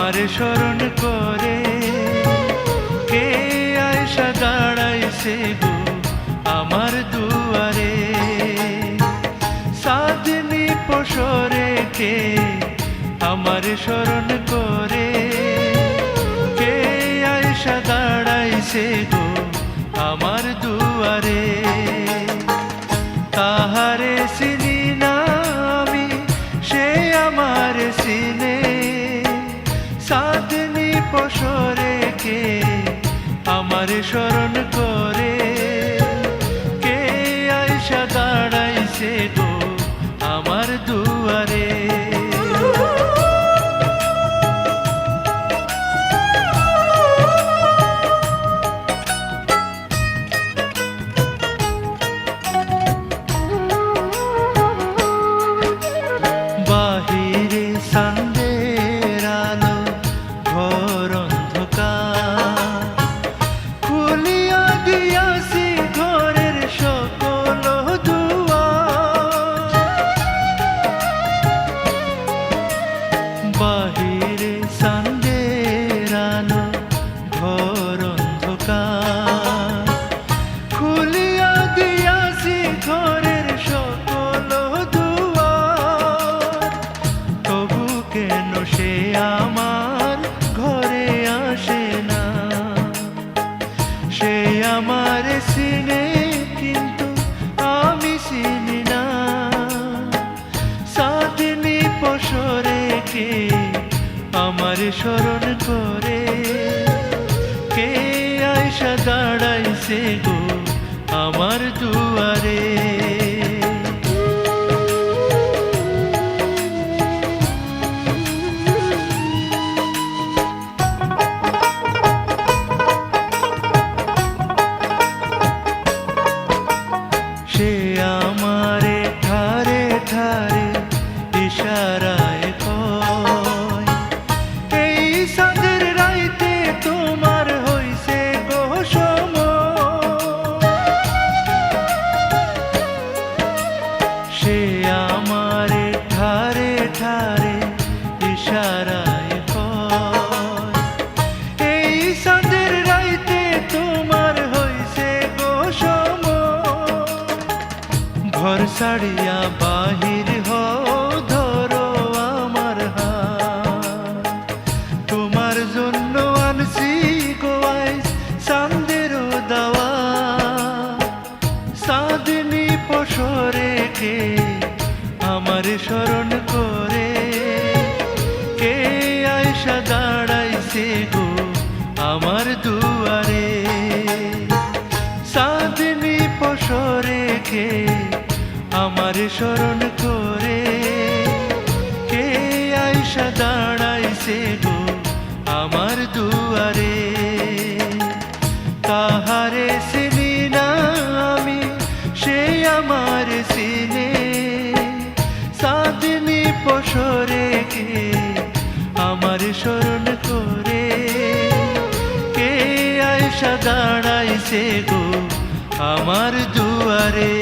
আমার স্মরণ করে কে আয়সা দাঁড়াইছে গো আমার দুয়ারে। সাধনি পশরে কে আমার স্মরণ করে কে আয়সা দাঁড়াইছে গো আমার দুয়ারে। তাহারে চিনি না আমি, সে আমার চিনে। সাধনি পশরে কে আমার স্মরণ করে কে আয়সা দাঁড়াইছে গো আমার দুয়ারে। বাহিরে চাঁদের আলো, ঘর অন্ধকার, খুলিয়া দিয়াছি ঘরের সকল দুয়ার। বাহিরে চাঁদের আলো, ঘর অন্ধকার, খুলিয়া দিয়াছি ঘরের সকল দুয়ার। তবু কেন সে আমার ঘরে আসে না? সে আমার চিনে কিন্তু আমি চিনি না। সাধনি পশরে কে আমার স্মরণ করে কে আয়সা দাঁড়াইছে গো আমার দুয়ারে। সে আমারে ঠারে ঠারে ইশারায় কয়, এই চাঁদের রাইতে তোমার হইছে গো সময়। সে আমারে ঠারে ঠারে ইশারায় কয়, এই চাঁদের রাইতে তোমার হইছে গো সময়। ঘর ছাড়িয়া বাহির হও, ধরো আমার হাত। তোমার জন্য আনছি গো আইস চাঁদের দাওয়া। সাধনি পশরে কে আমার স্মরণ করে কে আয়সা দাঁড়াইছে গো আমার দুয়ারে। সাধনি পশরে কে আমার স্মরণ করে কে আয়সা দাঁড়াইছে গো আমার দুয়ারে। তাহারে চিনি না আমি, সে আমার চিনে। সাধনি পশরে কে আমার স্মরণ করে কে আয়সা দাঁড়াইছে গো আমার দুয়ারে।